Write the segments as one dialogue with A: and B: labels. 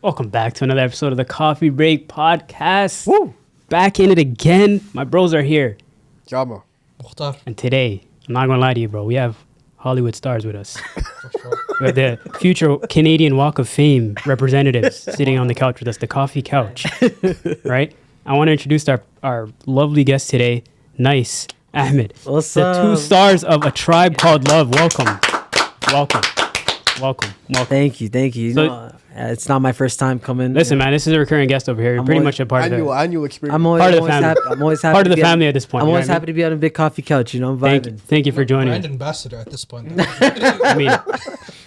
A: Welcome back to another episode of the Coffee Break Podcast.
B: Woo!
A: Back in it again. My bros are here.
B: Jama.
C: Mukhtar.
A: And today, I'm not going to lie to you, bro. We have Hollywood stars with us. We have the future Canadian Walk of Fame representatives sitting on the couch with us, the coffee couch. Right? I want to introduce our lovely guest today, Nyce, Ahmed.
D: What's
A: the
D: up?
A: 2 stars of A Tribe Called Love. Welcome.
D: Thank you.
A: So-
D: It's not my first time coming.
A: Listen, man, this is a recurring guest over here. You're
D: I'm
A: pretty
D: always-
A: much a part of
B: Annual experience.
D: I'm always,
A: Part of the
D: always
A: family.
D: happy. I'm always happy.
A: part of
D: to
A: the
D: be
A: family at this point.
D: I'm
A: you know
D: always
A: what I
D: happy to be on a big coffee couch. I'm
A: mean?
D: vibing.
A: Thank you for joining
C: Brand
A: us.
C: ambassador at this point.
A: I mean,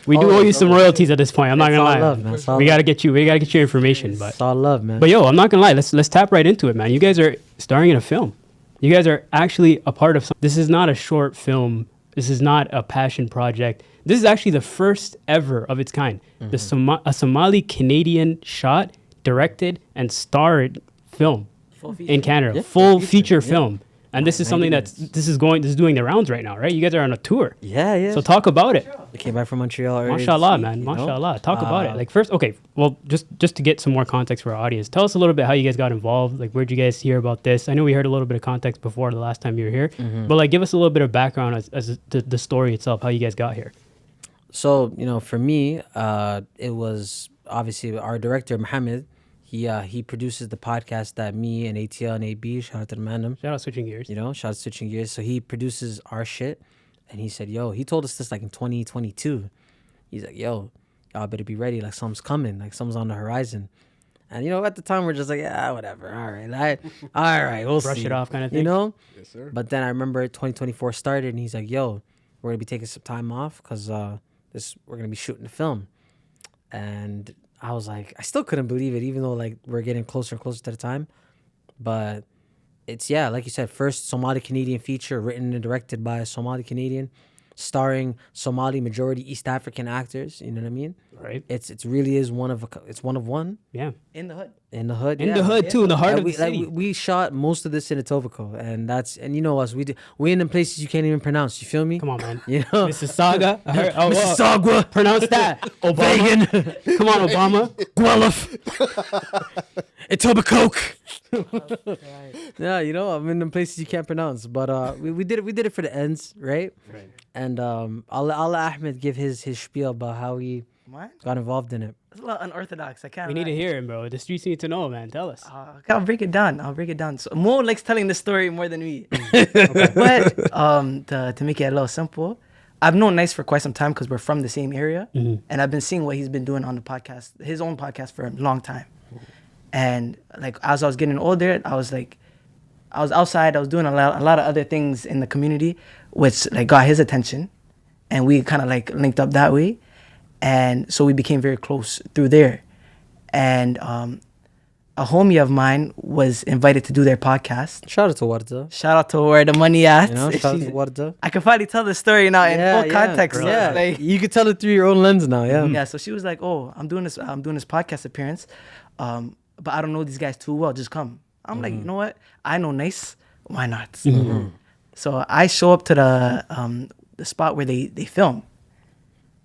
A: we do owe you some royalties at this point. I'm not
D: It's
A: gonna
D: all
A: lie.
D: love, man. It's all
A: We
D: love.
A: gotta get you. We gotta get your information. But
D: It's all love, man.
A: yo, I'm not gonna lie. Let's tap right into it, man. You guys are starring in a film. You guys are actually a part of something. This is not a short film. This is not a passion project. This is actually the first ever of its kind. A Somali Canadian shot, directed, and starred film in Canada.
D: Yeah,
A: full
D: full
A: feature
D: feature, yeah.
A: film. And this is
D: 90
A: something
D: minutes.
A: this is doing the rounds right now, right? You guys are on a tour.
D: yeah.
A: So talk about it.
D: I came back from Montreal earlier.
A: Mashallah,
D: this week,
A: man.
D: you know?
A: Mashallah. Talk about it. Like first, okay. Well, just to get some more context for our audience, tell us a little bit how you guys got involved. Like, where'd you guys hear about this? I know we heard a little bit of context before the last time you were here, but like, give us a little bit of background as the story itself, how you guys got here.
D: So, for me, it was obviously our director, Mohammed. He produces the podcast that me and ATL and AB, shout out to the man,
A: Shout out Switching Gears.
D: shout out Switching Gears. So he produces our shit. And he said, he told us this like in 2022. He's like, y'all better be ready. Like something's coming. Like something's on the horizon. And, at the time we're just like, yeah, whatever. All right. We'll
A: Brush
D: see.
A: it off kind of thing.
B: Yes, sir.
D: But then I remember 2024 started and he's like, we're going to be taking some time off because we're going to be shooting the film. And I was like, I still couldn't believe it, even though like we're getting closer and closer to the time. But it's, like you said, first Somali Canadian feature written and directed by a Somali Canadian, starring Somali majority East African actors. You know what I mean?
A: Right.
D: It's really is one of one.
A: Yeah.
D: In the hood.
A: In the hood too, in the heart of the city.
D: We shot most of this in Etobicoke, and you know us, we in the places you can't even pronounce. You feel me?
A: Come on, man.
D: Mississauga,
A: Mississauga. Pronounce that. Obama. Come on, Obama.
D: Guelph, Etobicoke. Yeah, I'm in the places you can't pronounce, but we did it for the ends, right?
A: Right.
D: And I'll let Ahmed give his spiel about how he got involved in it.
E: It's a little unorthodox. I can't.
A: We need to hear him, bro. The streets need to know, man. Tell us.
E: I'll break it down. So Mo likes telling the story more than me. But to make it a little simple, I've known Nyce for quite some time because we're from the same area, and I've been seeing what he's been doing on the podcast, his own podcast, for a long time. And like as I was getting older, I was outside. I was doing a lot of other things in the community, which like got his attention, and we kind of like linked up that way. And so we became very close through there. And a homie of mine was invited to do their podcast.
D: Shout out to Warda.
E: Shout out to Where the Money At.
D: Shout out to Warda.
E: I can finally tell the story now in full context.
D: bro.
E: So
D: Yeah,
E: like,
D: you can tell it through your own lens now. Yeah.
E: yeah, so she was like, "Oh, I'm doing this podcast appearance, but I don't know these guys too well. Just come." I'm like, you know what? I know Nyce. Why not? So I show up to the spot where they film.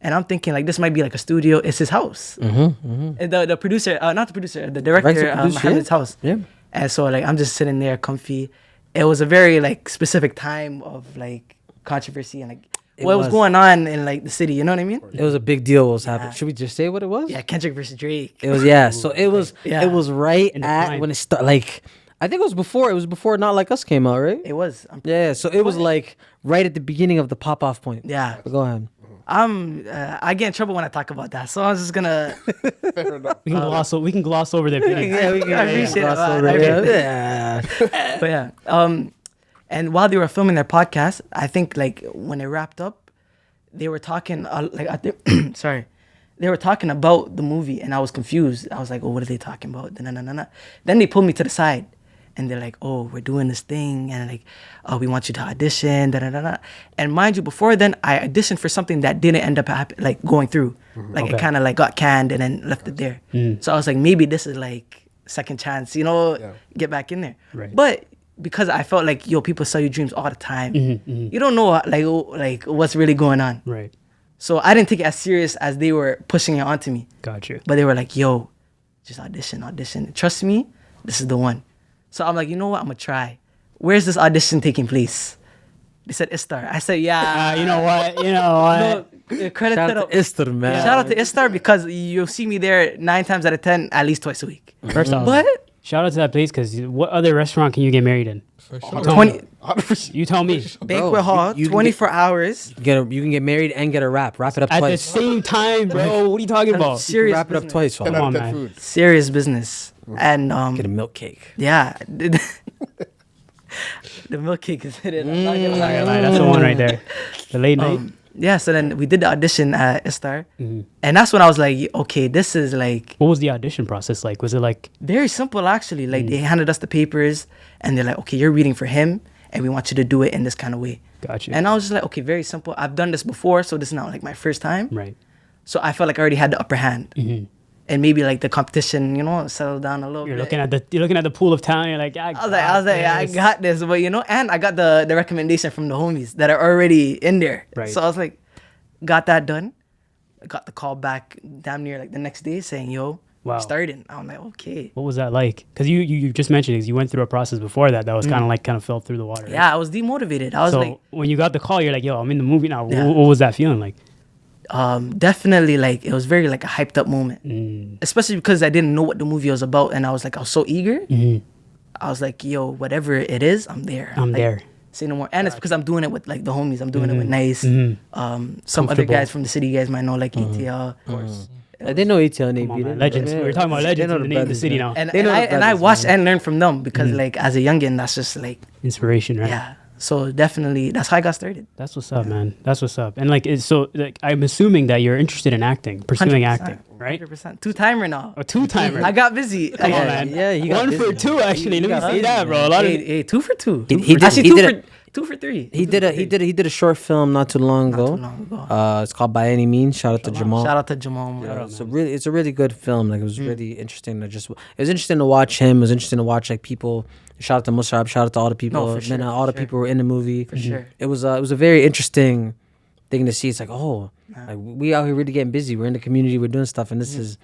E: And I'm thinking like this might be like a studio. It's his house. And the producer, not the producer, the director, Mohammed's house.
D: Yeah.
E: And so like I'm just sitting there comfy. It was a very like specific time of like controversy and like what was going on in like the city. You know what I mean?
D: It was a big deal what was happening. Should we just say what it was?
E: Yeah, Kendrick versus Drake.
D: It was So it was right at when it started. Like I think it was before Not Like Us came out, right?
E: It was.
D: So it was like right at the beginning of the pop off point.
E: Yeah.
D: But go ahead.
E: I get in trouble when I talk about that, so I was just gonna.
B: Fair enough.
A: We can gloss over that.
D: We can
E: I appreciate it.
D: gloss over it.
E: Yeah. But yeah, and while they were filming their podcast, I think like when it wrapped up, they were talking sorry, they were talking about the movie, and I was confused. I was like, "Oh, what are they talking about?" Then they pulled me to the side, and they're like, "Oh, we're doing this thing, and like, oh, we want you to audition." And mind you, before then, I auditioned for something that didn't end up going through. Like it kind of like got canned and then left it there. So I was like, maybe this is like second chance, get back in there.
A: Right.
E: But because I felt like people sell you dreams all the time. You don't know like what's really going on.
A: Right.
E: So I didn't take it as serious as they were pushing it onto me.
A: Got you.
E: But they were like, "Yo, just audition. Trust me, this is the one. So I'm like, you know what? I'm gonna try. Where's this audition taking place? They said Istar. I said, yeah.
A: You know what?
E: No, credit
D: Shout
E: to
D: out to Istar, man.
E: Shout out to Istar because you'll see me there 9 times out of 10, at least twice a week.
A: First off,
E: But
A: shout out to that place because what other restaurant can you get married in?
B: For sure.
E: 20
A: You tell me.
E: banquet hall,
D: you can
E: 24 hours.
D: You can get married and get a wrap. Wrap it up
A: At the
D: twice.
A: same time, bro. What are you talking about?
E: Serious
D: Wrap it up
E: business.
D: twice.
A: Come
B: 10 out
A: on,
B: of 10
A: man.
B: food.
E: Serious business. And
D: Get a milk cake.
E: yeah. The milk cake is hidden. I'm not gonna lie.
A: That's the one right there. The late night.
E: Yeah, so then we did the audition at Istar. And that's when I was like, okay, this is like
A: What was the audition process like? Was it like,
E: very simple actually. Like they handed us the papers and they're like, okay, you're reading for him and we want you to do it in this kind of way.
A: gotcha?
E: And I was just like, okay, very simple. I've done this before, so this is not like my first time.
A: Right.
E: So I felt like I already had the upper hand. And maybe like the competition, settled down a little
A: You're
E: bit.
A: looking at the pool of talent. You're like,
E: I was like, I got this. But and I got the recommendation from the homies that are already in there.
A: Right.
E: So I was like, got that done. I got the call back damn near like the next day saying, yo,
A: Wow.
E: starting. I'm like, okay.
A: What was that like? Because you just mentioned it, 'cause you went through a process before that was kind of fell through the water. Right?
E: Yeah, I was demotivated. I was
A: So
E: like,
A: when you got the call, you're like, yo, I'm in the movie now.
E: Yeah.
A: What was that feeling like?
E: definitely like it was very like a hyped up moment, especially because I didn't know what the movie was about, and I was so eager. I was like, yo, whatever it is, I'm there.
A: I'm
E: Like,
A: there.
E: Say no more. And it's because I'm doing it with like the homies. I'm doing it with Nyce. Some other
A: Comfortable.
E: guys from the city you guys might know, like ATL.
B: Of course.
D: I didn't know ATL and
A: Come on,
D: AB.
A: man. Legends. We're talking about legends in the name of the city now.
E: And,
D: They
E: and,
D: know
E: I,
D: the
E: and I
D: brothers,
E: watched
D: man.
E: and learned from them because like as a youngin, that's just like,
A: Inspiration, right?
E: yeah. So definitely that's how I got started.
A: That's what's up, man. That's what's up. And like, I'm assuming that you're interested in acting, pursuing
E: 100%,
A: acting, right?
E: 100%. 2-timer now.
A: A two-timer.
E: I got busy.
A: Come on, man.
D: Yeah, he got
A: One for
D: busy.
A: two, actually. Let me
D: got
A: say that,
D: busy,
A: bro. A lot of
E: Hey, 2 for 2.
D: He did-
E: Actually,
D: he
E: two
D: did
E: for 2 for 3.
D: He did a short film not too long ago.
E: too long ago.
D: It's called By Any Means. Shout out to Jamal.
E: Shout out to Jamal.
D: It's a really good film. Like it was really interesting. It was interesting to watch him. It was interesting to watch like people. Shout out to Musab. Shout out to all the people.
E: No, for sure,
D: all the
E: for
D: people who were in the movie. For
E: sure.
D: It was a very interesting thing to see. It's like like we out here really getting busy. We're in the community. We're doing stuff, and this is.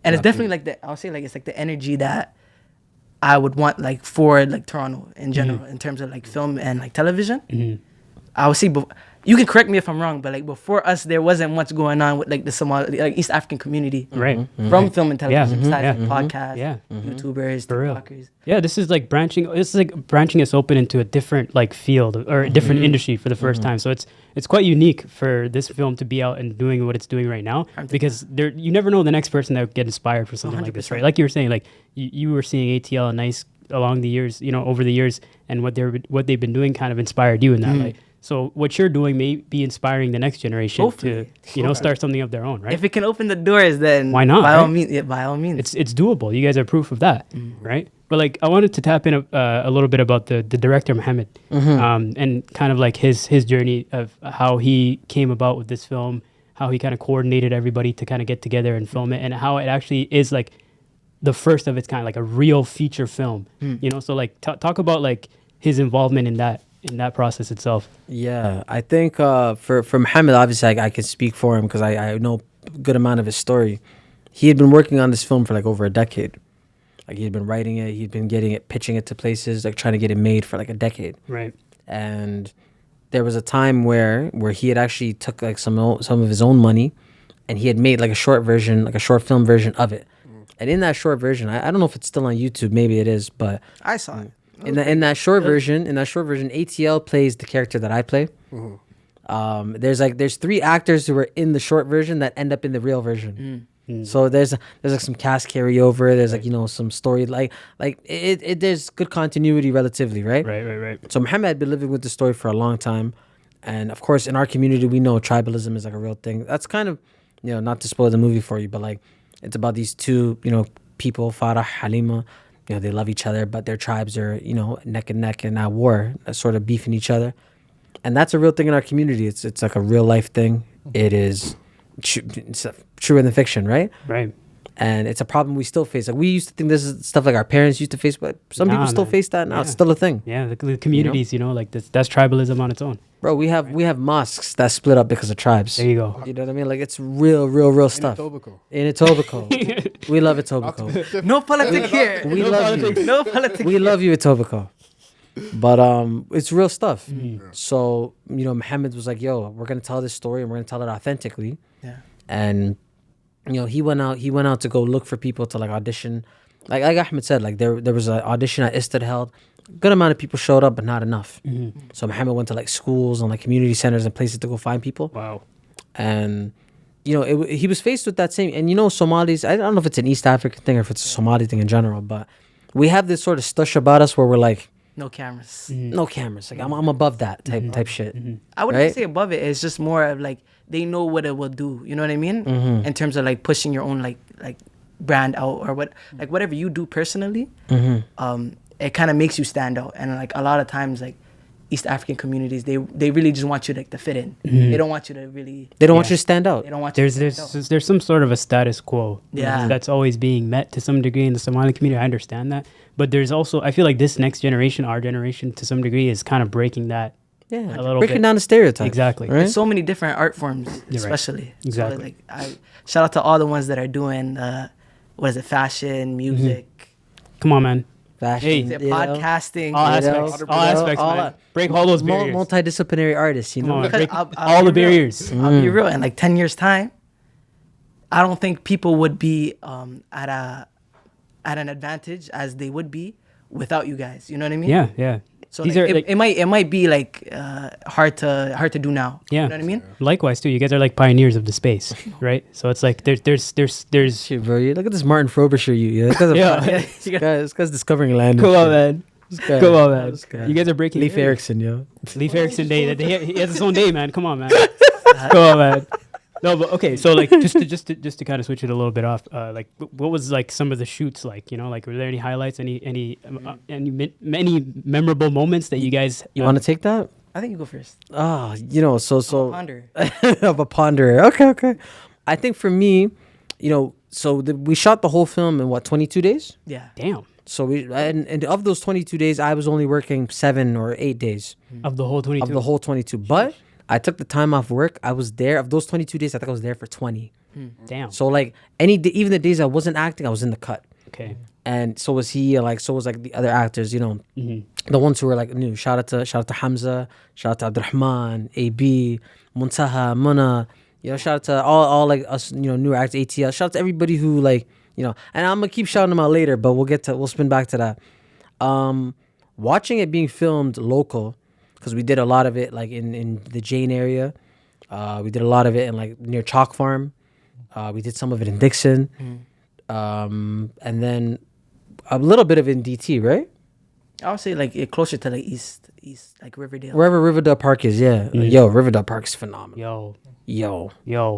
E: And it's definitely like I'll say like it's like the energy that I would want like for like Toronto in general in terms of like film and like television. I would say, you can correct me if I'm wrong, but like before us, there wasn't much going on with like the Somali, like East African community,
A: right.
E: from film and television,
A: Yeah,
E: besides
A: yeah,
E: like podcasts,
A: yeah.
E: YouTubers,
A: For real.
E: TikTokers.
A: Yeah, this is like branching. This is like branching us open into a different like field or a different industry for the first time. So it's quite unique for this film to be out and doing what it's doing right now because you never know the next person that would get inspired for something like this, right?
E: 100%.
A: Like you were saying, like you were seeing ATL and Nyce along the years, over the years, and what they've been doing kind of inspired you in that light. So what you're doing may be inspiring the next generation
E: Hopefully.
A: to start something of their own, right?
E: If it can open the doors, then
A: Why not,
E: By all
A: right?
E: means, yeah, by all means.
A: It's doable. You guys are proof of that, right? But like, I wanted to tap in a little bit about the director Ahmed, and kind of like his journey of how he came about with this film, how he kind of coordinated everybody to kind of get together and film it, and how it actually is like the first of its kind, like a real feature film. So like talk about like his involvement in that process itself.
D: Yeah, I think for Mohammed, obviously I can speak for him because I know a good amount of his story. He had been working on this film for like over a decade. Like he'd been writing it, he'd been pitching it to places, like trying to get it made for like a decade.
A: Right.
D: And there was a time where he had actually took like some of his own money, and he had made like a short film version of it. And in that short version, I don't know if it's still on YouTube, maybe it is, but
E: I saw it.
D: in that short version, ATL plays the character that I play. There's 3 actors who were in the short version that end up in the real version. So there's like some cast carryover. There's like some story like it there's good continuity relatively, right?
A: Right.
D: So Mohammed had been living with the story for a long time, and of course in our community we know tribalism is like a real thing. That's kind of not to spoil the movie for you, but like it's about these 2 people, Farah, Halima. They love each other, but their tribes are, neck and neck and at war, sort of beefing each other. And that's a real thing in our community. It's like a real life thing. It is it's truer than fiction, right?
A: Right.
D: And it's a problem we still face. Like we used to think this is stuff like our parents used to face, but some people
A: Nah,
D: still
A: man.
D: face that now.
A: Yeah.
D: It's still a thing.
A: Yeah, the communities, like that's tribalism on its own.
D: Bro, we have mosques that split up because of tribes.
A: There you go.
D: You know what I mean? Like it's real stuff.
B: Etobicoke.
D: In Etobicoke. We love Etobicoke.
E: No politics here.
D: We love you.
E: No politics.
D: We love you, Etobicoke. But it's real stuff.
A: Mm.
D: So, Muhammad was like, yo, we're gonna tell this story and we're gonna tell it authentically.
E: Yeah.
D: And he went out to go look for people to like audition. Like Ahmed said, like there was an audition at Istad held. Good amount of people showed up, but not enough.
A: Mm-hmm.
D: So Muhammad went to like schools and like community centers and places to go find people.
A: Wow.
D: And he was faced with that same. And Somalis, I don't know if it's an East African thing or if it's a Somali thing in general, but we have this sort of stush about us where we're like,
E: No cameras.
D: no cameras. Like I'm above that type shit.
E: I wouldn't
D: Right?
E: say above it. It's just more of like they know what it will do. You know what I mean?
D: Mm-hmm.
E: In terms of like pushing your own like brand out or whatever you do personally.
D: Mm-hmm.
E: It kind of makes you stand out. And like a lot of times like East African communities, they really just want you like to fit in. They don't want you to really.
D: They don't want you to stand out.
E: They don't want you.
A: There's some sort of a status quo
E: Yeah.
A: that's always being met to some degree in the Somali community. I understand that, but there's also, I feel like this next generation, our generation to some degree, is kind of breaking that.
D: Yeah,
A: A little
D: breaking
A: bit.
D: down the stereotypes.
A: Exactly.
D: Right?
E: There's so many different art forms,
A: You're right.
E: especially.
A: Exactly.
E: So, like I shout out to all the ones that are doing fashion, music,
A: Come on, man.
D: Fashion,
E: the
D: you know?
E: podcasting.
A: All
D: You know,
A: aspects. All aspects,
D: all
A: man.
D: that.
A: Break all those barriers.
D: Multidisciplinary artists, you
A: Come
D: know.
A: on,
E: Because
A: break
E: I'll
A: all
E: be
A: the
E: real.
A: barriers.
E: I'll be real. In like 10 years' time, I don't think people would be at an advantage as they would be without you guys. You know what I mean?
A: Yeah, yeah.
E: So
A: These
E: like,
A: are like,
E: it might be like hard to do now.
A: yeah.
E: You know what I mean?
A: Likewise too. You guys are like pioneers of the space, right? So it's like there's
D: Shit, bro. Look at this Martin Frobisher. This guy's
A: Yeah.
D: this guy's discovering land. and
A: Come on,
D: shit.
A: man.
D: This guy-
A: Come on, man.
D: this guy.
A: You guys are breaking
D: Leif
A: barriers.
D: Erikson, yo.
A: Leif Erikson Day. He has his own day, man. Come on, man. Come on, man. No, but okay. So like, just to kind of switch it a little bit off. Like, what was like some of the shoots like? Like, were there any highlights? Any memorable moments that you guys?
D: You want to take that?
E: I think you go first.
D: So
E: Ponder.
D: of a ponderer. Okay. I think for me, we shot the whole film in 22 days.
E: Yeah.
A: Damn.
D: So and of those 22 days, I was only working 7 or 8 days
A: Of the whole 22.
D: of the whole 22. But I took the time off work. I was there of those 22 days. I think I was there for 20.
A: Damn.
D: So like even the days I wasn't acting, I was in the cut.
A: Okay.
D: And so was he. Like so was like the other actors.
A: Mm-hmm.
D: The ones who were like new. Shout out to Hamza. Shout out to Abdurrahman, AB, Muntaha, Muna. Shout out to all like us. New actors, ATL. Shout out to everybody who like. And I'm gonna keep shouting them out later, but we'll spin back to that. Watching it being filmed local, because we did a lot of it like in the Jane area. We did a lot of it in like near Chalk Farm. We did some of it in Dixon, and then a little bit of it in DT, right?
E: I would say like closer to like east, like Riverdale.
D: Wherever Riverdale Park is, yeah. Yo, Riverdale Park's phenomenal.
A: Yo.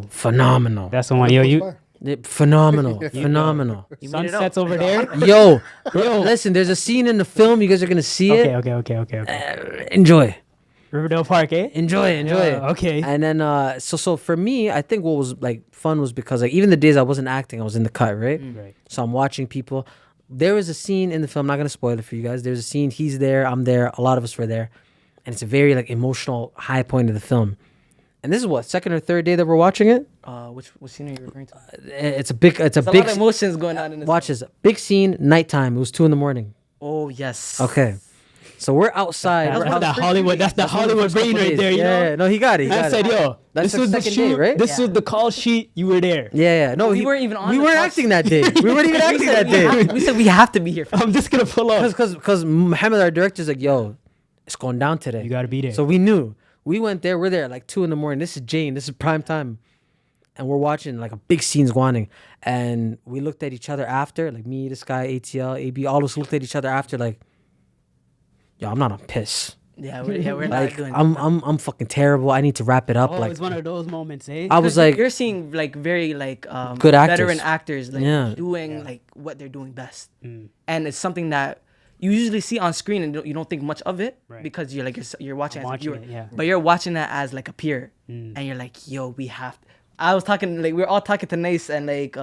D: Phenomenal.
A: That's the one. Yo, you.
D: Phenomenal. Phenomenal.
A: Sunsets over there.
D: Yo, listen, there's a scene in the film. You guys are going to see it.
A: Okay.
D: Enjoy.
A: Riverdale Park, eh?
D: Enjoy it.
A: Okay.
D: And then, so for me, I think what was like fun was because like even the days I wasn't acting, I was in the cut, right?
A: Right.
D: So I'm watching people. There was a scene in the film, I'm not going to spoil it for you guys. There's a scene, he's there, I'm there, a lot of us were there. And it's a very like emotional high point of the film. And this is what, second or third day that we're watching it?
E: What scene are you referring to?
D: It's a big
E: There's a lot of emotions going on in this.
D: watch this. Big scene, nighttime. It was 2 a.m.
E: Oh yes.
D: Okay. So we're outside.
A: That's the Hollywood brain right there, you know?
D: Yeah, no, he got it.
A: I said, yo,
D: That's
A: this
D: the
A: was the
D: second day,
A: shoot,
D: right?
A: This
E: Yeah.
A: was the call sheet, you were there.
D: Yeah. No,
E: We weren't even on
D: We
E: the
D: weren't
E: call
D: acting that day. We weren't even acting that day.
E: We said we have to be here.
A: I'm just gonna pull up.
D: Because Muhammad, our director's like, yo, it's going down today.
A: You gotta be there.
D: So we knew. We went there. We're there at like 2 a.m. This is Jane. This is prime time. And we're watching like a big scene's going on. And we looked at each other after, like me, this guy, ATL, AB, all of us looked at each other after like, yo, I'm not on piss.
E: Yeah, we're
D: Like
E: not doing.
D: I'm fucking terrible. I need to wrap it up.
A: Oh,
D: like
A: it's one of those moments, eh?
D: I was like,
E: you're seeing like very like
D: Good actors.
E: veteran actors like
D: Yeah.
E: doing like what they're doing best,
A: Mm.
E: and it's something that you usually see on screen and you don't think much of it
A: Right.
E: because you're like you're watching
A: I'm
E: as a
A: watching
E: viewer,
A: it, yeah.
E: but you're watching that as like a peer,
A: Mm.
E: and you're like, yo, we have. I was talking, like, we were all talking to Nyce and, like,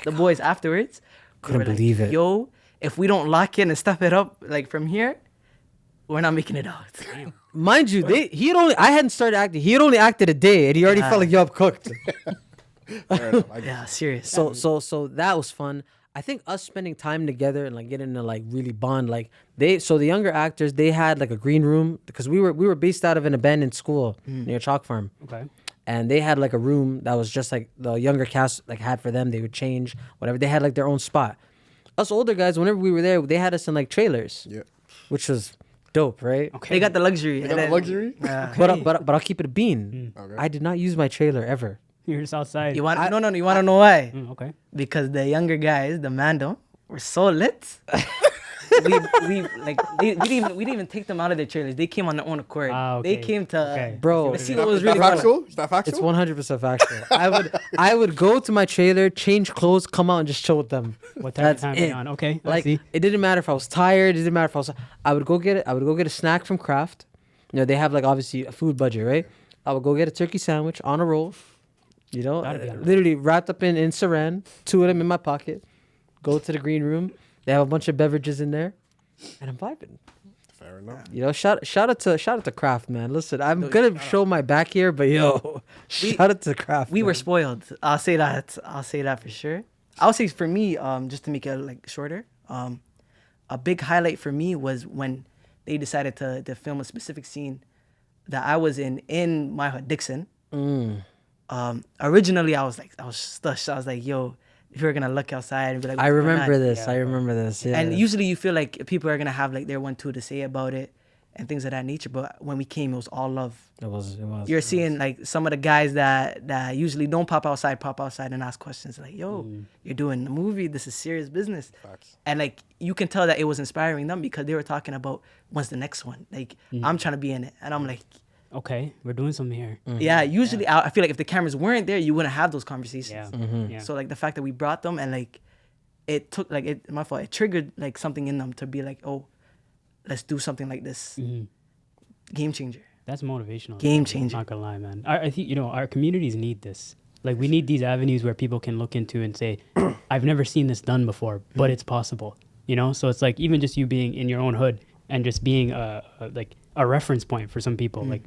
E: the boys afterwards. We
D: Couldn't
E: were like,
D: believe it.
E: Yo, if we don't lock in and step it up, like, from here, we're not making it out.
D: Mind you, I hadn't started acting. He had only acted a day, and he already felt like, yo, I'm cooked.
B: Fair enough. I
E: Yeah, serious.
D: So that was fun. I think us spending time together and like getting to like really bond, like the younger actors, they had like a green room because we were based out of an abandoned school near Chalk Farm.
A: Okay.
D: And they had like a room that was just like the younger cast like had for them. They would change whatever. They had like their own spot. Us older guys, whenever we were there, they had us in like trailers,
B: Yeah.
D: which was dope, right?
A: Okay.
E: They got the luxury.
B: They got the luxury?
E: Yeah.
D: But I'll keep it a bean.
B: Okay.
D: I did not use my trailer ever.
A: You're just outside.
E: You want no, you want to know why?
A: Okay.
E: Because the younger guys, the Mando, were so lit. we didn't even take them out of their trailers. They came on their own accord.
A: Ah, okay.
E: They came to
A: Okay.
D: Bro,
E: to see
B: Is
E: what
B: that,
E: was
B: is
E: really
B: that
E: going on.
B: factual? Is that factual?
D: It's 100% factual. I would go to my trailer, change clothes, come out and just chill with them.
A: What type of
D: That's
A: time
D: it.
A: are you on? Okay. I
D: Like
A: see.
D: it didn't matter if I was tired. It didn't matter if I was. I would go get it. I would go get a snack from Kraft. You know they have like obviously a food budget, right? I would go get a turkey sandwich on a roll. You know,
A: Gotta be on a roll.
D: literally wrapped up in saran. 2 of them in my pocket. Go to the green room. They have a bunch of beverages in there, and I'm vibing.
B: Fair enough.
D: You know, shout out to Kraft, man. Listen, I'm gonna show my back here, but yo, shout out to Kraft.
E: We were
D: man.
E: spoiled. I'll say that for sure. I'll say for me, just to make it like shorter, a big highlight for me was when they decided to film a specific scene that I was in my hood, Dixon. Originally, I was stush. I was like, yo, if you're gonna look outside and be like,
D: I
E: "What's going
D: remember
E: on?"
D: this. I remember this. Yeah.
E: And usually you feel like people are gonna have like their 1-2 to say about it and things of that nature. But when we came, it was all love.
D: it was.
E: You're seeing like some of the guys that usually don't pop outside and ask questions like, yo, you're doing a movie. This is serious business.
B: Facts.
E: And like you can tell that it was inspiring them because they were talking about when's the next one. Like I'm trying to be in it, and I'm like,
A: Okay. We're doing something here.
E: yeah. Usually I feel like if the cameras weren't there, you wouldn't have those conversations.
A: Yeah. Yeah.
E: So like the fact that we brought them and like it took like my fault. It triggered like something in them to be like, oh, let's do something like this. Game changer.
A: That's motivational.
E: Game changer.
A: Not gonna lie, man. I think our communities need this. Like we need these avenues where people can look into and say, I've never seen this done before, but it's possible. So it's like even just you being in your own hood and just being a reference point for some people. Like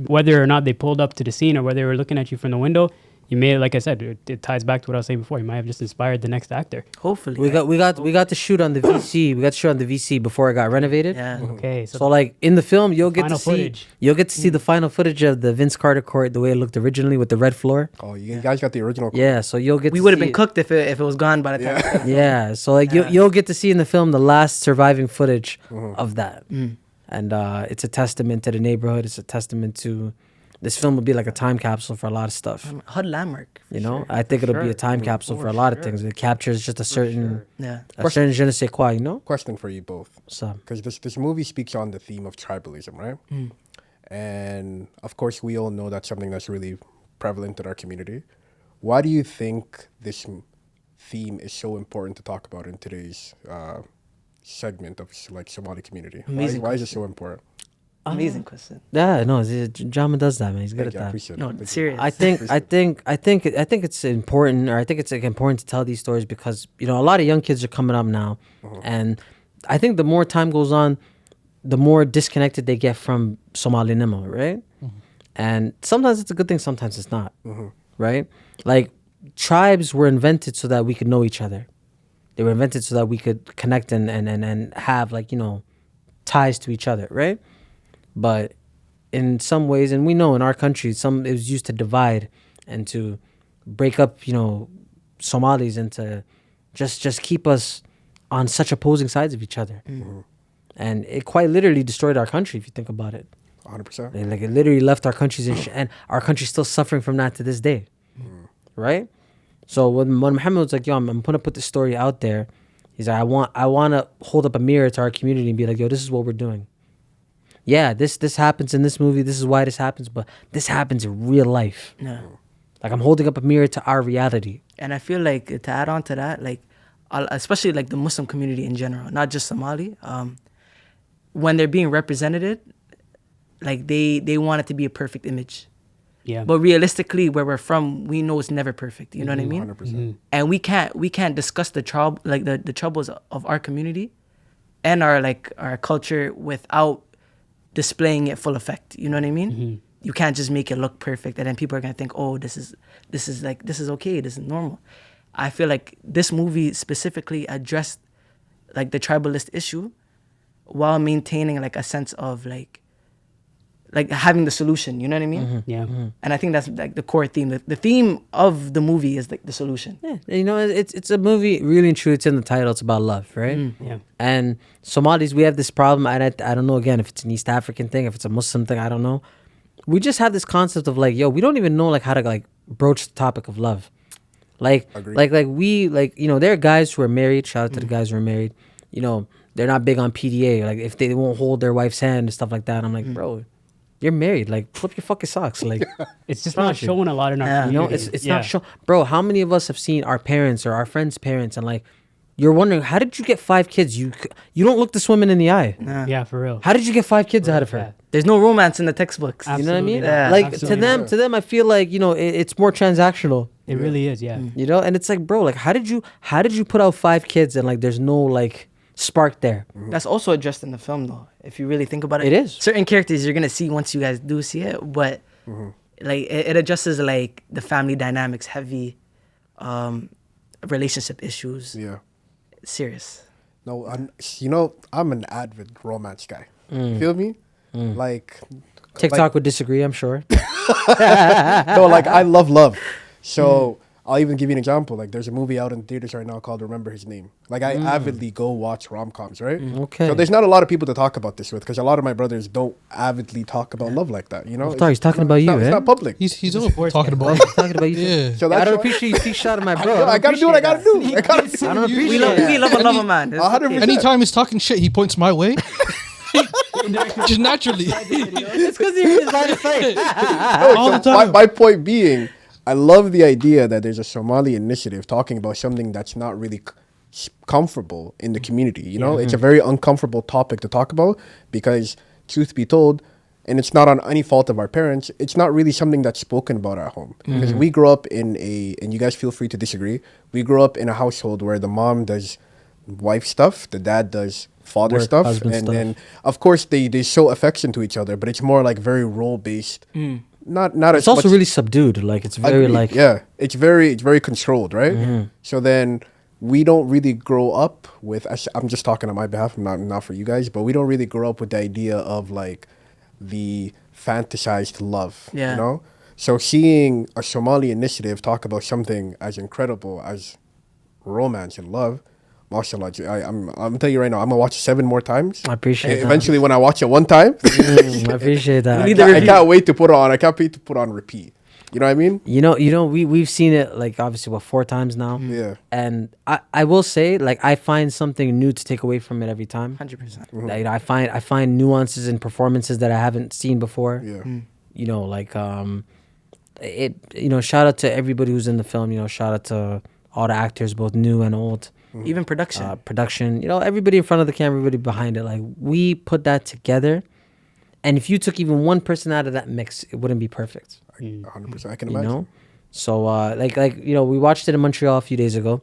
A: whether or not they pulled up to the scene or whether they were looking at you from the window, you may, like I said, it ties back to what I was saying before. You might have just inspired the next actor.
E: Hopefully.
D: we got to shoot on the VC. We got to shoot on the VC before it got renovated.
E: Yeah.
A: Okay.
D: So like in the film, you'll get to
A: Final
D: see
A: footage.
D: the final footage of the Vince Carter court the way it looked originally with the red floor.
B: Oh, you guys got the original.
D: Yeah, so you'll get.
E: We
D: to
E: would have
D: see
E: been cooked if it was gone by the time.
D: Yeah, so like you'll get to see in the film the last surviving footage of that, and it's a testament to the neighborhood. It's a testament to this film will be like a time capsule for a lot of stuff.
E: HUD landmark.
D: You know, I think it'll be a time capsule for a lot of things. It captures just a certain,
E: Yeah.
D: a certain je ne sais quoi, you know.
B: Question for you both.
D: So
B: Because this movie speaks on the theme of tribalism, right? And of course, we all know that's something that's really prevalent in our community. Why do you think this theme is so important to talk about in today's segment of like Somali community?
E: Amazing
B: Why is it so important?
E: Amazing question.
D: yeah, no, Jama does that, man. He's good
B: Thank you,
D: at
B: I
D: that.
B: appreciate
E: No,
B: it. Thank you.
E: serious.
D: I think it's important, or I think it's like important to tell these stories because a lot of young kids are coming up now, and I think the more time goes on, the more disconnected they get from Somali Nimo, right? And sometimes it's a good thing, sometimes it's not, right? Like tribes were invented so that we could know each other. They were invented so that we could connect and have like ties to each other, right? But in some ways, and we know in our country, it was used to divide and to break up, Somalis and to just keep us on such opposing sides of each other. And it quite literally destroyed our country, if you think about it.
B: 100%.
D: Like it literally left our countries and our country's still suffering from that to this day, right? So when Muhammad was like, yo, I'm gonna put this story out there, he's like, I want to hold up a mirror to our community and be like, yo, this is what we're doing. Yeah, this happens in this movie. This is why this happens, but this happens in real life.
E: Yeah.
D: Like I'm holding up a mirror to our reality.
E: And I feel like to add on to that, like especially like the Muslim community in general, not just Somali, when they're being represented, like they want it to be a perfect image.
A: Yeah.
E: But realistically, where we're from, we know it's never perfect. You know what I mean?
B: 100%.
E: And we can't discuss the the troubles of our community and our culture without displaying it full effect. You know what I mean? You can't just make it look perfect, and then people are gonna think, oh, this is okay, this is normal. I feel like this movie specifically addressed like the tribalist issue while maintaining like a sense of like having the solution. You know what I mean?
A: Yeah.
E: And I think that's like the core theme. The theme of the movie is like the solution.
D: Yeah, you know, it's a movie, really and truly, it's in the title, it's about love, right?
A: Yeah.
D: And Somalis, we have this problem, and I don't know, again, if it's an East African thing, if it's a Muslim thing, I don't know. We just have this concept of like, yo, we don't even know like how to like broach the topic of love. Like,
B: Agreed.
D: you know, there are guys who are married, shout out to the guys who are married, you know, they're not big on PDA, like if they won't hold their wife's hand and stuff like that. I'm like, bro, you're married, like flip your fucking socks. Like,
A: It's just not showing a lot in our
E: Yeah.
D: you know,
A: community.
D: it's not show, bro. How many of us have seen our parents or our friends' parents, and like, you're wondering, how did you get 5 kids? You don't look this woman in the eye.
A: Yeah, for real.
D: How did you get 5 kids out of her?
A: Yeah.
E: There's no romance in the textbooks.
D: You know what I mean?
A: Absolutely not.
D: Like
A: Absolutely
D: to them, I feel like, you know, it's more transactional.
A: It really is, yeah.
D: You know, and it's like, bro, like, how did you put out 5 kids and like there's no like spark there?
E: That's also addressed in the film, though. If you really think about it,
D: It is.
E: certain characters you're gonna see once you guys do see it, but like it addresses like the family dynamics, heavy, relationship issues.
B: Yeah.
E: Serious.
B: No, I'm an avid romance guy. Feel me? Like
D: TikTok would disagree, I'm sure.
B: no, like I love love. So I'll even give you an example. Like there's a movie out in theaters right now called Remember His Name. Like I avidly go watch rom-coms, right?
D: Okay.
B: So there's not a lot of people to talk about this with because a lot of my brothers don't avidly talk about love like that. You know,
D: Sorry, he's talking about you,
B: It's
D: eh?
B: not public.
C: He's only talking about.
D: He's talking about you.
C: Yeah.
B: So
D: I
B: that's
D: don't
B: why-
D: appreciate you take shot at my bro.
B: I gotta do what I gotta do. I gotta
D: I
B: do.
D: don't appreciate
E: We love
D: that.
E: a lover, man. It's
B: 100%.
E: okay.
C: Anytime he's talking shit, he points my way. Just naturally.
D: It's because you're his line of sight.
C: All the
B: So
C: time.
B: my point being, I love the idea that there's a Somali initiative talking about something that's not really comfortable in the community. You know, it's a very uncomfortable topic to talk about because, truth be told, and it's not on any fault of our parents, it's not really something that's spoken about at home. Because we grew up in and you guys feel free to disagree, we grew up in a household where the mom does wife stuff, the dad does father
D: Work,
B: stuff,
D: husband
B: and
D: stuff.
B: then of course they show affection to each other, but it's more like very role based. Not as
D: It's also
B: much-
D: really subdued. Like, it's very
B: Agreed.
D: like,
B: yeah, it's very controlled, right? So then we don't really grow up with. I'm just talking on my behalf. I'm not for you guys, but we don't really grow up with the idea of like the fantasized love.
E: Yeah.
B: You know. So seeing a Somali initiative talk about something as incredible as romance and love, mashallah, I'm telling you right now, I'm gonna watch it 7 more times.
D: I appreciate that.
B: Eventually, when I watch it one time,
D: I appreciate that.
B: I can't wait to put it on. I can't wait to put on repeat. You know what I mean?
D: You know, we've seen it like obviously 4 times now.
B: Yeah.
D: And I will say, like, I find something new to take away from it every time.
E: 100%.
D: Like, I find nuances in performances that I haven't seen before.
B: Yeah.
D: You know, like it. You know, shout out to everybody who's in the film. You know, shout out to all the actors, both new and old.
E: Even production.
D: Production. You know, everybody in front of the camera, everybody behind it. Like, we put that together. And if you took even one person out of that mix, it wouldn't be perfect.
B: 100%. I can
D: You
B: imagine.
D: know, so like you know, we watched it in Montreal a few days ago,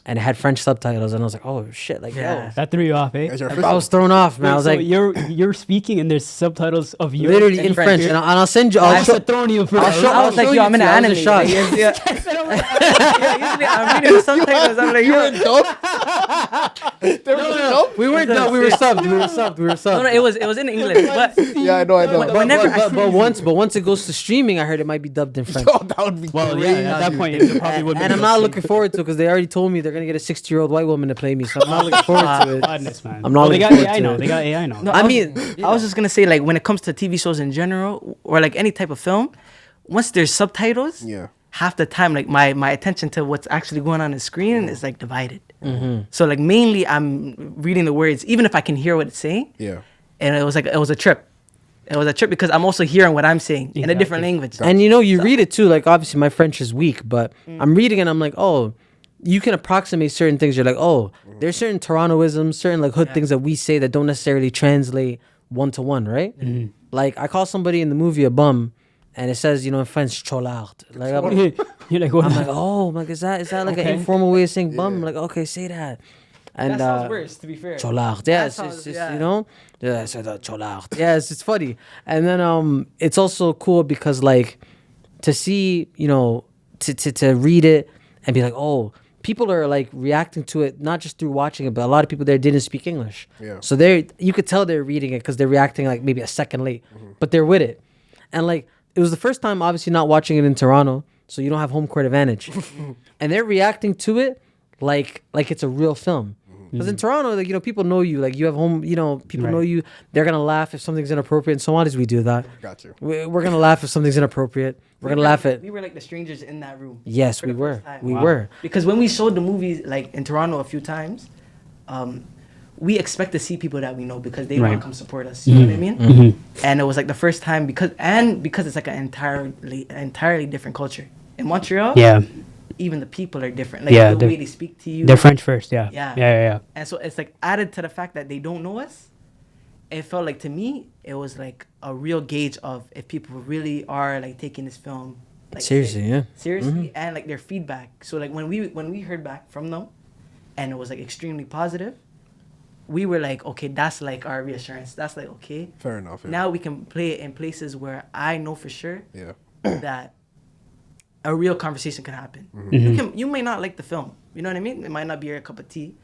D: and it had French subtitles, and I was like, oh shit, like
E: Yeah.
A: That threw you off, eh?
B: Guys are
D: yo, I was thrown off, man. I was
A: So
D: like,
A: you're speaking and there's subtitles of you
D: literally in French, and I'll send you.
A: I should thrown you for
D: I'll
A: that.
D: show-
E: I was like,
D: show
E: yo,
D: you
E: I'm in
D: to
E: an
D: you. I
E: anime.
D: was in shock.
E: Usually I'm reading the subtitles. I'm like,
B: You were
E: yo.
B: dumb?
D: We weren't done. We were subbed.
E: No, it was in English, but
B: Yeah, I know.
E: But whenever I
D: But once it goes to streaming, I heard it might be dubbed in French.
B: Oh, that would be
A: Well,
B: crazy.
A: yeah, at that point, it probably would be.
D: And I'm not looking forward to it because they already told me they're gonna get a 60-year-old white woman to play me, so I'm not looking forward to it.
A: Madness, man.
D: I'm not
A: Well, they got
D: looking forward
A: AI
D: to
A: now.
D: it.
A: They got AI now.
E: No,
D: I mean,
E: I was just gonna say, like, when it comes to TV shows in general, or like any type of film, once there's subtitles,
B: Yeah.
E: half the time, like my attention to what's actually going on the screen is like divided. So like mainly I'm reading the words, even if I can hear what it's saying.
B: Yeah.
E: And it was a trip. It was a trip because I'm also hearing what I'm saying in a different
A: Exactly.
E: language.
D: And you know, you read it too. Like, obviously, my French is weak, but I'm reading and I'm like, oh, you can approximate certain things. You're like, oh, there's certain Torontoisms, certain like hood things that we say that don't necessarily translate 1-to-1, right? Like, I call somebody in the movie a bum, and it says, in French, cholard. Like,
A: You're like, what?
D: I'm like, oh, like, is that like an informal way of saying bum? I'm like, okay, say that. And
E: That sounds worse, to be fair.
D: cholard. Yeah,
E: That
D: it's
E: sounds-
D: just,
E: yeah.
D: Yeah, I said cholard. Yeah, it's funny. And then it's also cool because like to see, to read it and be like, oh, people are like reacting to it not just through watching it, but a lot of people there didn't speak English.
B: Yeah.
D: So you could tell they're reading it because they're reacting like maybe a second late, but they're with it. And like it was the first time, obviously, not watching it in Toronto, so you don't have home court advantage, and they're reacting to it like it's a real film. Because in Toronto, like people know you, like you have home, people know you. They're gonna laugh if something's inappropriate. And so why does we do that?
B: Got you.
D: We're gonna laugh if something's inappropriate. We're gonna laugh at.
E: We were like the strangers in that room.
D: Yes,
E: for
D: we
E: the
D: were.
E: first time.
D: We were.
E: Because when we showed the movies like in Toronto a few times, we expect to see people that we know because they want
A: Right.
E: to come support us. You know what I mean? And it was like the first time because it's like an entirely different culture. In Montreal,
A: Yeah.
E: even the people are different. Like
A: Yeah,
E: the
A: they're-
E: way they speak to you.
A: They're French first. Yeah.
E: Yeah.
A: Yeah.
E: And so it's like added to the fact that they don't know us. It felt like to me it was like a real gauge of if people really are like taking this film like
D: Seriously, yeah.
E: seriously and like their feedback. So like when we heard back from them and it was like extremely positive, we were like, okay, that's like our reassurance. That's like, okay,
B: Fair enough. Yeah.
E: now we can play it in places where I know for sure
B: Yeah.
E: that a real conversation can happen. You may not like the film, you know what I mean? It might not be your cup of tea,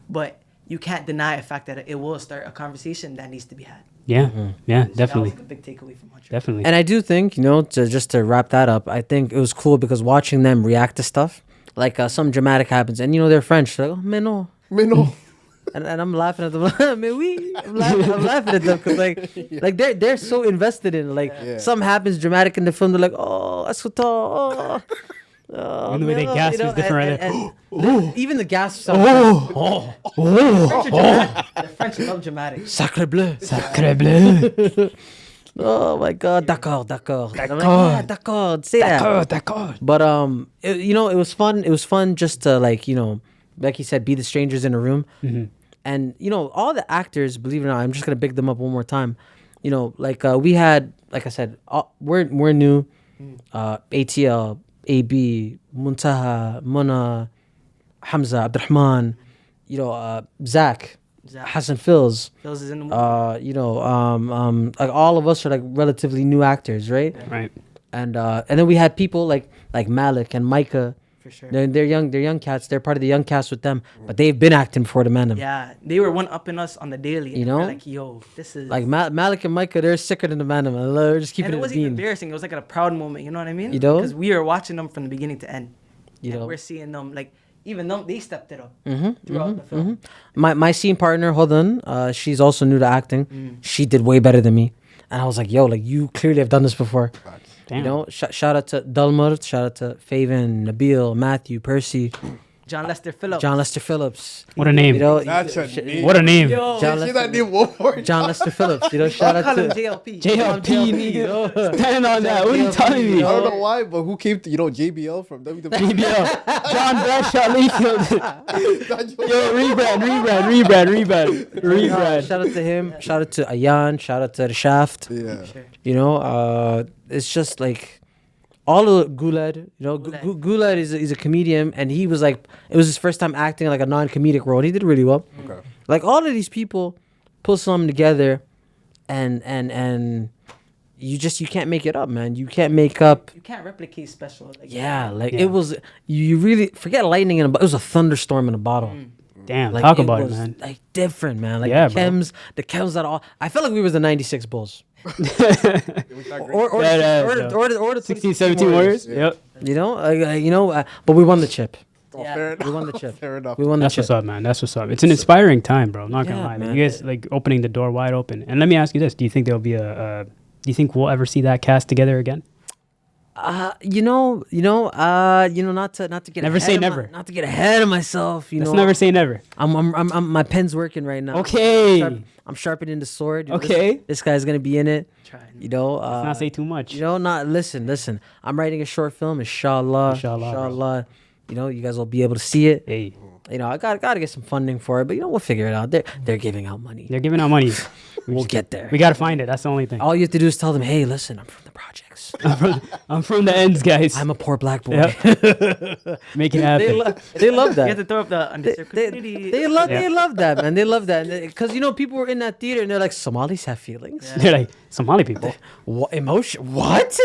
E: but you can't deny the fact that it will start a conversation that needs to be had.
A: Yeah. Yeah.
E: So
A: Definitely.
E: that was like a big takeaway from Montreal.
A: Definitely.
D: And I do think, just to wrap that up, I think it was cool because watching them react to stuff, like something dramatic happens, and they're French, they're like, oh, mais non.
B: Mino.
D: And I'm laughing at them, mais oui. I'm laughing at them because like they're so invested in it. Like
B: Yeah.
D: something happens dramatic in the film, they're like, oh, ascolta, oh. Oh,
A: And the way they
D: man,
A: gasp is different, right?
D: and even the gasp sound.
E: French are dramatic. The French love dramatic.
D: Sacre bleu.
A: Sacre bleu.
D: Oh my God, d'accord. And I'm like, yeah, d'accord. Say that.
A: D'accord.
D: But it was fun. It was fun just to like he said, be the strangers in a room. And all the actors, believe it or not, I'm just gonna big them up one more time. We had, like I said, we're new. ATL, AB, Muntaha, Mona, Hamza, Abdurrahman, Zach, Hassan Fils.
E: Those is in the movie.
D: Like all of us are like relatively new actors, right?
A: Right.
D: And then we had people like Malik and Micah.
E: For sure.
D: They're young cats. They're part of the young cast with them, but they've been acting before the man.
E: Yeah, they were one upping us on the daily.
D: You
E: and we're
D: know?
E: like, yo, this is
D: Like Malik and Micah, they're sicker than the man. They're just keeping
E: and it
D: it
E: wasn't even
D: bean.
E: embarrassing. It was like a proud moment. You know what I mean?
D: You know?
E: Because we were watching them from the beginning to end.
D: You
E: And
D: know?
E: we're seeing them like even them they stepped it up throughout the film.
D: My scene partner, Hodan, she's also new to acting. She did way better than me, and I was like, yo, like you clearly have done this before.
A: Damn.
D: Shout out to Dulmar, shout out to Faven, Nabil, Matthew, Percy,
E: John Lester Phillips.
D: John Lester Phillips.
A: What a name.
B: That's a name.
A: What a name.
E: Yo,
D: John
B: Say
D: Lester,
B: that name one more
D: John Lester Phillips. Shout
E: I'll
D: out
E: call him
D: to
E: JLP.
A: JLP. Standing on that. What are you telling me?
B: I don't know why, but who came to JBL from WWE?
A: JBL. John Bradshaw Layfield. Yo, rebrand.
D: Shout out to him. Shout out to Ayan. Shout out to the Shaft.
B: Yeah.
D: It's just like all of Gulad. Gulad is a comedian, and he was like, it was his first time acting like a non-comedic role, and he did really well.
B: Okay.
D: Like all of these people pull something together, and you can't make it up, man. You can't make up.
E: You can't replicate special. Like,
D: It was, you really forget lightning in a bottle. It was a thunderstorm in a bottle.
A: Damn.
D: Like,
A: Talk about it,
D: was,
A: man.
D: like different, man. Like
A: Yeah,
D: the
A: bro.
D: chems that all. I felt like we was the '96 Bulls, or
A: Yeah,
D: the
A: 16, 17 Warriors.
B: Yeah.
A: Yep.
D: but we won the chip.
E: Yeah.
B: Fair enough.
D: We won the chip.
B: Fair enough.
D: We won the
A: That's
D: chip.
A: what's up, man. That's what's up. It's an inspiring time, bro. I'm not gonna
D: Yeah,
A: lie.
D: man.
A: You guys like opening the door wide open. And let me ask you this: do you think there'll be do you think we'll ever see that cast together again?
D: Not to get
A: Never
D: ahead
A: say
D: of
A: never.
D: not to get ahead of myself.
A: Let's never say never.
D: I'm my pen's working right now.
A: Okay.
D: I'm sharpening the sword.
A: Okay.
D: This guy's gonna be in it.
E: Trying.
A: Let's not say too much.
D: Not listen. I'm writing a short film, inshallah.
A: Inshallah,
D: You guys will be able to see it.
A: Hey,
D: I gotta get some funding for it, but we'll figure it out. They're giving out money.
A: they're giving out money.
D: We'll get there.
A: We got to find it. That's the only thing.
D: All you have to do is tell them, hey, listen, I'm from the projects.
A: I'm from the ends, guys.
D: I'm a poor black boy.
A: Yep. Make it happen.
D: They love
E: You have
D: that.
E: to throw up the underserved community.
D: They love that, man. They love that because people were in that theater and they're like, Somalis have feelings.
E: Yeah.
A: They're like Somali people.
D: What emotion? What?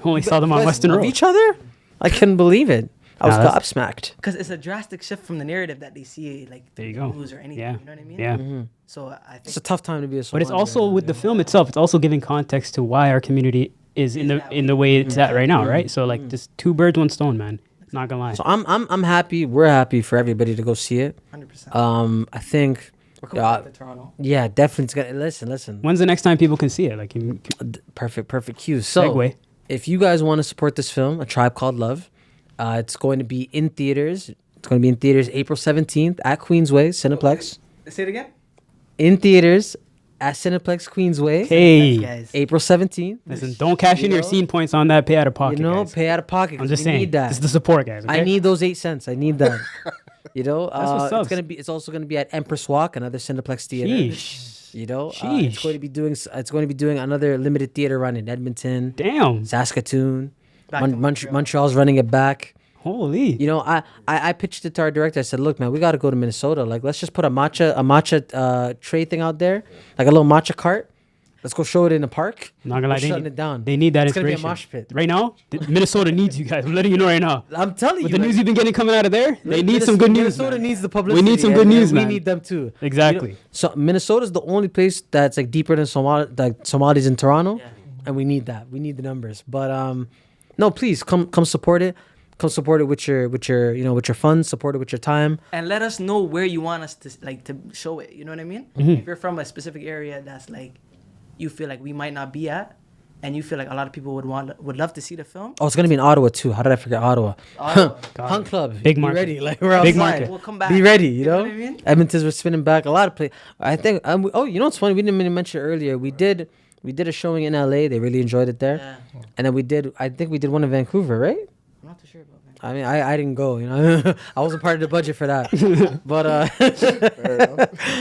A: Only saw them on
D: You guys
A: Western
D: love
A: Road.
D: each other? I couldn't believe it. I was
A: Nah, that's-
D: gobsmacked.
E: Because it's a drastic shift from the narrative that they see, like
A: There you
E: the
A: go.
E: news or anything.
A: Yeah.
E: You know what I mean?
A: Yeah.
E: So I think
D: It's a tough time to be a Somali.
A: But it's also
D: right
A: with the film itself. It's also giving context to why our community is in the way it's at right now, right? So like, just two birds, one stone, man. Not gonna lie.
D: So I'm happy. We're happy for everybody to go see it.
E: 100%.
D: I think.
E: We're coming back to Toronto.
D: Yeah, definitely. It's gonna, listen.
A: When's the next time people can see it? Like,
D: Perfect cue. So,
A: segue.
D: if you guys want to support this film, A Tribe Called Love, it's going to be in theaters. It's going to be in theaters April 17th at Queensway, Cineplex.
E: Say it again.
D: In theaters at Cineplex, Queensway,
A: Hey,
E: Guys.
D: April 17th.
A: listen, don't cash in your scene points on that. Pay out of pocket.
D: You know,
A: guys.
D: pay out of pocket.
A: I'm
D: 'cause
A: just
D: we
A: saying.
D: need that.
A: This is the support, guys. Okay?
D: I need those 8 cents. I need that. You know,
A: That's what's up.
D: it's also gonna be at Empress Walk, another Cineplex theater.
A: Sheesh.
D: You know,
A: Sheesh.
D: it's going to be doing another limited theater run in Edmonton,
A: Damn.
D: Saskatoon,
E: Back to Montreal.
D: Montreal's running it back.
A: Holy.
D: You know, I pitched it to our director. I said, look, man, we got to go to Minnesota. Like, let's just put a matcha tray thing out there, like a little matcha cart. Let's go show it in the park.
A: Not gonna
D: We're
A: lie,
D: shutting it down.
A: They need that
D: It's gonna be a
A: inspiration.
D: mosh pit.
A: Right now, Minnesota needs you guys. I'm letting you know right now.
D: I'm telling
A: With
D: you,
A: the news you've been getting coming out of there, they need some good news.
D: Minnesota
A: man.
D: needs the publicity.
A: We need some good
D: and
A: news,
D: we
A: man.
D: need them too.
A: Exactly.
D: You know, so Minnesota's the only place that's like deeper than Somalis in Toronto, and we need that. We need the numbers. But no, please come support it. Come support it with your funds. Support it with your time.
E: And let us know where you want us to show it. You know what I mean?
A: Mm-hmm.
E: If you're from a specific area that's like you feel like we might not be at, and you feel like a lot of people would love to see the film.
D: Oh, it's gonna be in Ottawa too. How did I forget Ottawa?
E: Ottawa.
D: Hunt Club.
A: Big
D: Be
A: market.
D: ready. Like we're
A: Big
D: outside.
A: market.
E: We'll come back.
D: Be ready. You know.
E: what I mean?
D: Edmonton's we're spinning back. A lot of play. I think. Oh, you know what's funny? We didn't even mention it earlier. We did a showing in LA. They really enjoyed it there.
E: Yeah.
D: And then I think we did one in Vancouver, right?
E: I'm not too sure about that.
D: I mean, I didn't go, you know. I wasn't part of the budget for that. But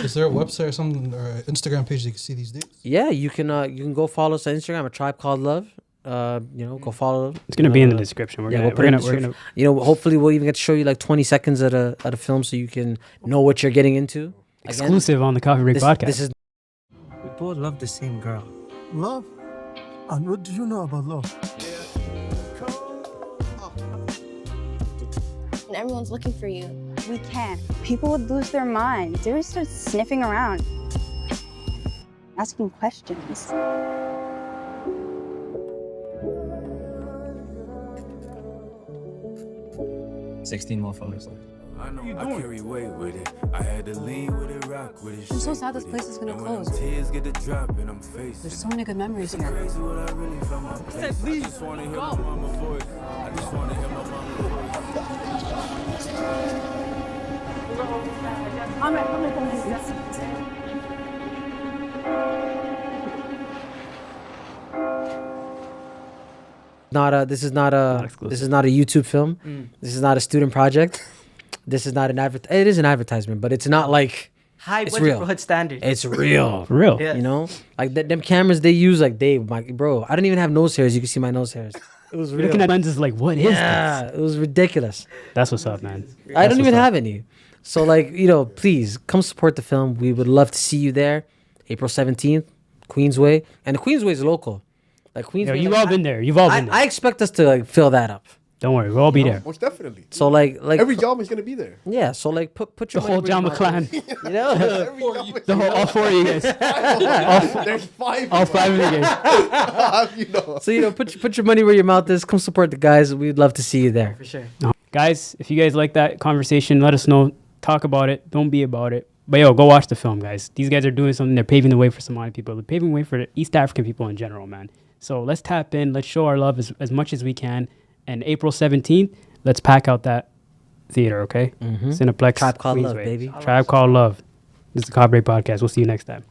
C: Is there a website or something or an Instagram page that you can see these dates?
D: yeah, you can go follow us on Instagram, A Tribe Called Love. Go follow.
A: It's gonna be in the description. We're
D: we'll put it in the description. Hopefully we'll even get to show you like 20 seconds at a film so you can know what you're getting into. Again,
A: exclusive on the Coffee Break podcast.
D: This is
E: We both love the same girl.
F: Love? And what do you know about love?
G: And everyone's looking for you. We can't. People would lose their minds. They would start sniffing around, asking questions.
H: I know I carry weight with it. I had to lean with it, rock with it.
I: I'm so
H: shake
I: sad this
H: with
I: place
H: it.
I: is gonna
H: And when them
I: close.
H: tears get to drop and I'm facing.
I: There's so many good memories here.
H: Crazy what I really felt my place. I just wanna hear my mama voice. I just wanna hear my mama voice.
D: this is not a YouTube film. This is not a student project. This is not an it is an advertisement, but it's not like
E: High
D: It's
E: budget
D: real.
E: for hood standards.
D: it's real.
A: For real.
E: Yeah.
D: You know, like them cameras they use, like bro. I don't even have nose hairs. You can see my nose hairs. It was
A: You're
D: real.
A: looking at lenses like, what is
D: Yeah,
A: this?
D: it was ridiculous.
A: That's what's up, man.
D: I don't
A: what's
D: even
A: up.
D: have any. So please come support the film. We would love to see you there, April 17th, Queensway, and the Queensway is local. Like Queensway,
A: Yo, you've all been there. You've all been there.
D: I expect us to fill that up.
A: Don't worry, we'll all be there.
B: Most definitely.
D: So like
B: Every job is gonna be there.
D: yeah. So like put your
A: The
D: money
A: whole
D: where your
A: Jama
D: mouth
A: clan.
D: is, you know.
B: Every job is
A: The whole, all four of you guys.
B: There's five.
A: All five of you guys.
B: you know.
D: So put your money where your mouth is. Come support the guys. We'd love to see you there.
E: For sure.
A: Guys, if you guys like that conversation, let us know. Talk about it. Don't be about it. But yo, go watch the film, guys. These guys are doing something. They're paving the way for Somali people. They're paving the way for the East African people in general, man. So let's tap in. Let's show our love as much as we can. And April 17th, let's pack out that theater, okay? Cineplex.
D: Tribe Called Love,
A: Queensway.
D: baby.
A: Tribe Called Love. This is the Coffee Break Podcast. We'll see you next time.